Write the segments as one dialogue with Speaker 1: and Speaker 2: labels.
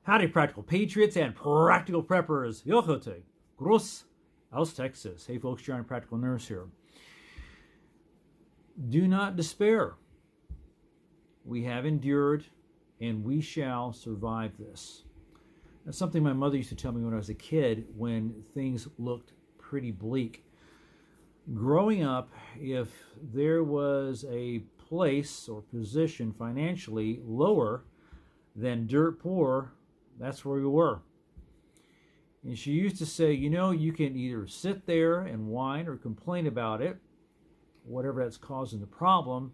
Speaker 1: Howdy, practical patriots and practical preppers. Yochote, Gross aus Texas. Hey, folks, John, Practical Nurse here. Do not despair. We have endured, and we shall survive this. That's something my mother used to tell me when I was a kid when things looked pretty bleak. Growing up, if there was a place or position financially lower than dirt poor, that's where we were. And she used to say, you know, you can either sit there and whine or complain about it, whatever that's causing the problem,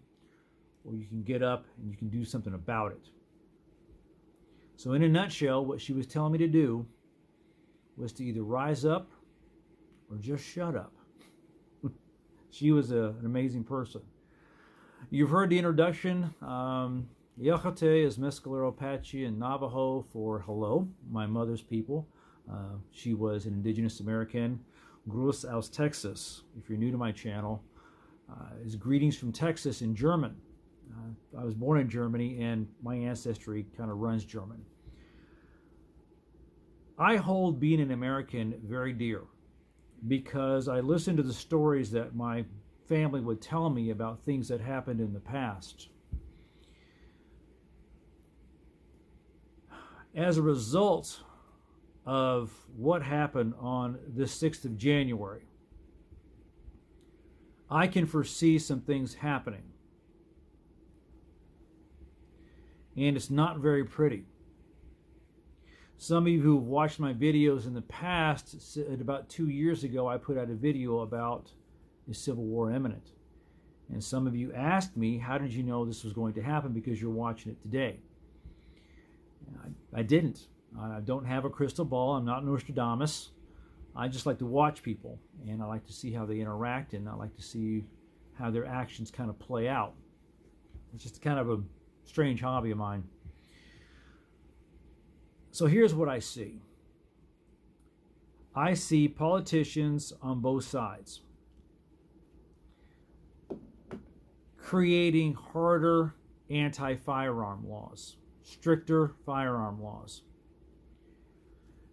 Speaker 1: or you can get up and you can do something about it. So in a nutshell, what she was telling me to do was to either rise up or just shut up. She was an amazing person. You've heard the introduction. Yachote is Mescalero Apache and Navajo for hello, my mother's people. She was an indigenous American. Gruß aus Texas, if you're new to my channel, is greetings from Texas in German. I was born in Germany and my ancestry kind of runs German. I hold being an American very dear because I listened to the stories that my family would tell me about things that happened in the past. As a result of what happened on the 6th of January, I can foresee some things happening. And it's not very pretty. Some of you who've watched my videos in the past said about 2 years ago I put out a video about the Civil War imminent. And some of you asked me, how did you know this was going to happen because you're watching it today? I didn't. I don't have a crystal ball. I'm not Nostradamus. I just like to watch people, and I like to see how they interact, and I like to see how their actions kind of play out. It's just kind of a strange hobby of mine. So here's what I see. I see politicians on both sides creating harder anti-firearm laws, stricter firearm laws.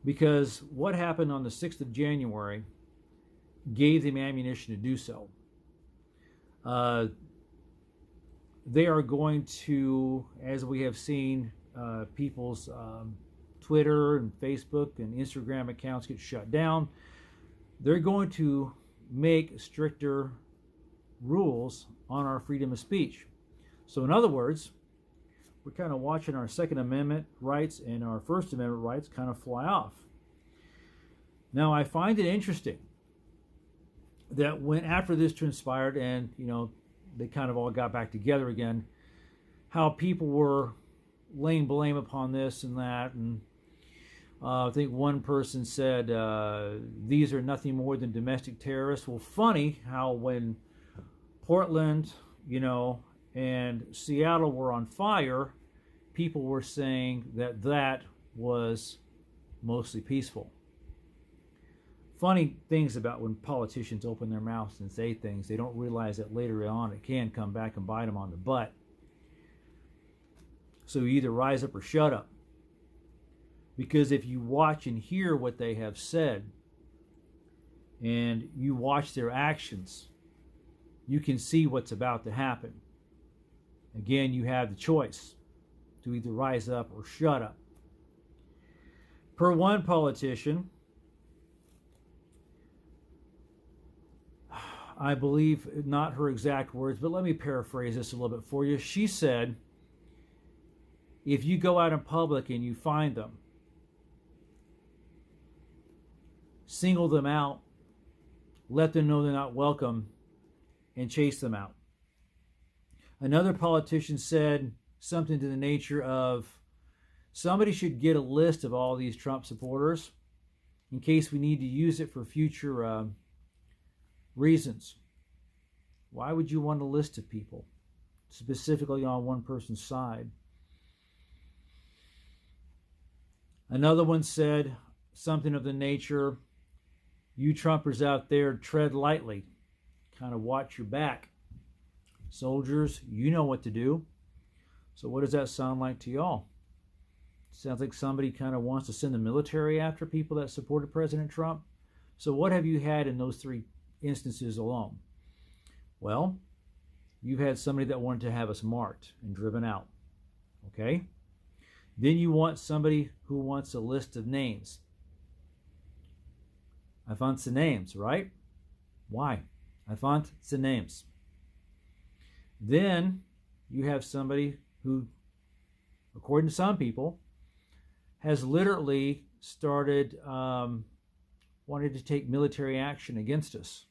Speaker 1: Because what happened on the 6th of January gave them ammunition to do so. They are going to, as we have seen, people's Twitter and Facebook and Instagram accounts get shut down. They're going to make stricter rules on our freedom of speech. So in other words, we're kind of watching our Second Amendment rights and our First Amendment rights kind of fly off. Now, I find it interesting that when after this transpired and, you know, they kind of all got back together again, how people were laying blame upon this and that. And I think one person said, these are nothing more than domestic terrorists. Well, funny how when Portland, you know, and Seattle were on fire, people were saying that that was mostly peaceful. Funny things about when politicians open their mouths and say things, they don't realize that later on it can come back and bite them on the butt. So you either rise up or shut up. Because if you watch and hear what they have said, and you watch their actions, you can see what's about to happen. Again, you have the choice to either rise up or shut up. Per one politician, I believe, not her exact words, but let me paraphrase this a little bit for you. She said, if you go out in public and you find them, single them out, let them know they're not welcome, and chase them out. Another politician said something to the nature of, somebody should get a list of all these Trump supporters in case we need to use it for future reasons. Why would you want a list of people specifically on one person's side? Another one said something of the nature, you Trumpers out there, tread lightly, kind of watch your back. Soldiers, you know what to do. So what does that sound like to y'all? Sounds like somebody kind of wants to send the military after people that supported President Trump. So what have you had in those three instances alone? Well, you've had somebody that wanted to have us marked and driven out. Okay? Then you want somebody who wants a list of names. I want the names, right? Why? I want the names. Then you have somebody who, according to some people, has literally started wanting to take military action against us.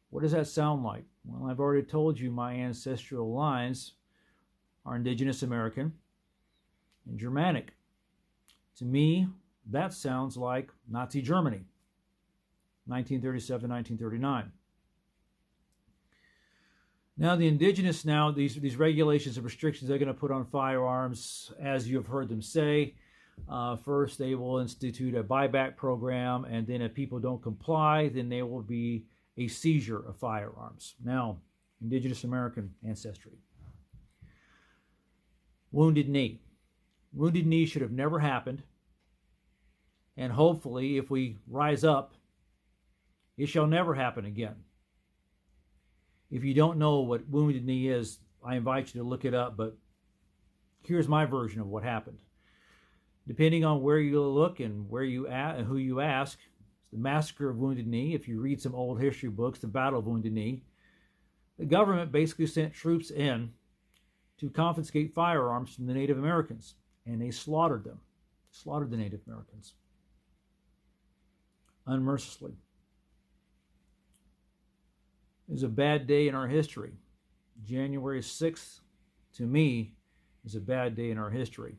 Speaker 1: What does that sound like? Well, I've already told you my ancestral lines are Indigenous American and Germanic. To me, that sounds like Nazi Germany, 1937, 1939. Now, the indigenous, these regulations and restrictions they're going to put on firearms, as you have heard them say, first they will institute a buyback program, and then if people don't comply, then there will be a seizure of firearms. Now, Indigenous American ancestry. Wounded Knee. Wounded Knee should have never happened, and hopefully, if we rise up, it shall never happen again. If you don't know what Wounded Knee is, I invite you to look it up, but here's my version of what happened. Depending on where you look and where you and who you ask, it's the Massacre of Wounded Knee. If you read some old history books, the Battle of Wounded Knee, the government basically sent troops in to confiscate firearms from the Native Americans, and they slaughtered them, slaughtered the Native Americans unmercifully. It was a bad day in our history. January 6th, to me, is a bad day in our history.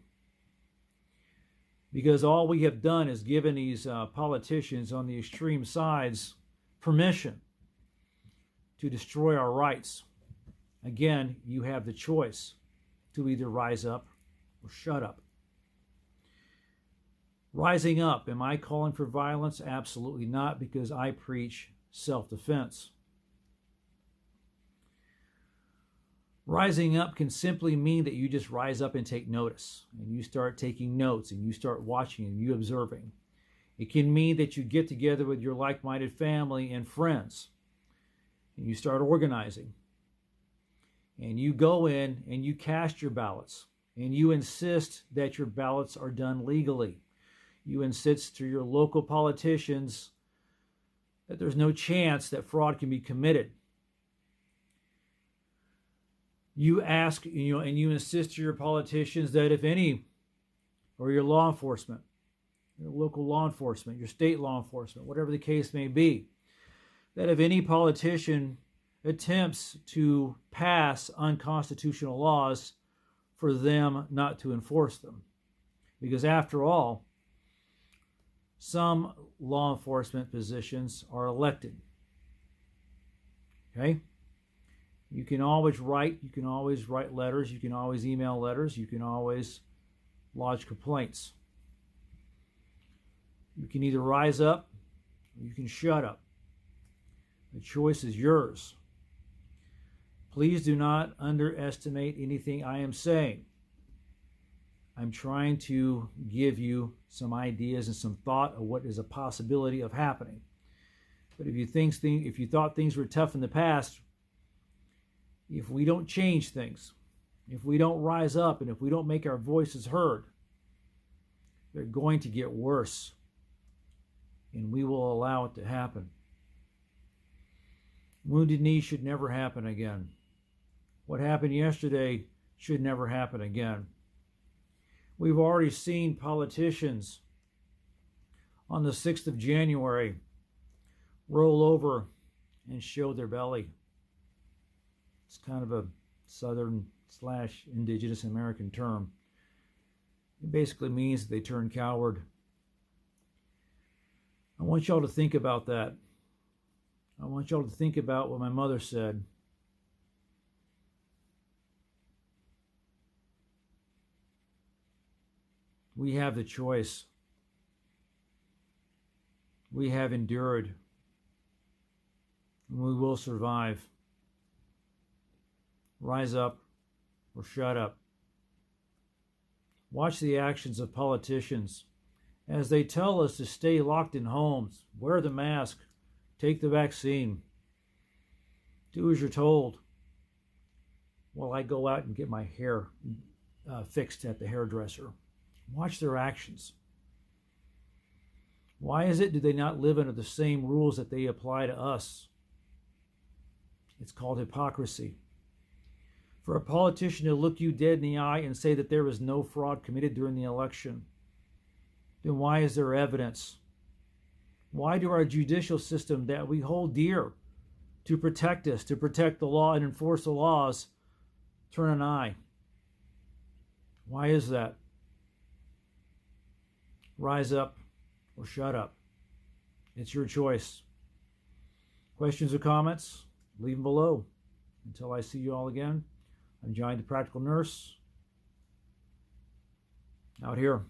Speaker 1: Because all we have done is given these politicians on the extreme sides permission to destroy our rights. Again, you have the choice to either rise up or shut up. Rising up, am I calling for violence? Absolutely not, because I preach self-defense. Rising up can simply mean that you just rise up and take notice, and you start taking notes, and you start watching, and you observing. It can mean that you get together with your like-minded family and friends, and you start organizing. And you go in and you cast your ballots, and you insist that your ballots are done legally. You insist to your local politicians that there's no chance that fraud can be committed. You ask, and you insist to your politicians that if any, or your law enforcement, your local law enforcement, your state law enforcement, whatever the case may be, that if any politician attempts to pass unconstitutional laws, for them not to enforce them. Because after all, some law enforcement positions are elected. Okay? You can always write letters, you can always email letters, you can always lodge complaints. You can either rise up or you can shut up. The choice is yours. Please do not underestimate anything I am saying. I'm trying to give you some ideas and some thought of what is a possibility of happening. But if you thought things were tough in the past, if we don't change things, if we don't rise up, and if we don't make our voices heard, they're going to get worse. And we will allow it to happen. Wounded Knee should never happen again. What happened yesterday should never happen again. We've already seen politicians on the 6th of January roll over and show their belly. It's kind of a Southern/Indigenous American term. It basically means that they turn coward. I want y'all to think about that. I want y'all to think about what my mother said. We have the choice. We have endured. And we will survive. Rise up or shut up. Watch the actions of politicians as they tell us to stay locked in homes, wear the mask, take the vaccine, do as you're told, while I go out and get my hair fixed at the hairdresser. Watch their actions. Why is it do they not live under the same rules that they apply to us? It's called hypocrisy. For a politician to look you dead in the eye and say that there was no fraud committed during the election, then why is there evidence? Why do our judicial system that we hold dear to protect us, to protect the law and enforce the laws, turn an eye? Why is that? Rise up or shut up. It's your choice. Questions or comments? Leave them below. Until I see you all again, I'm Johnny the Practical Nurse, out here.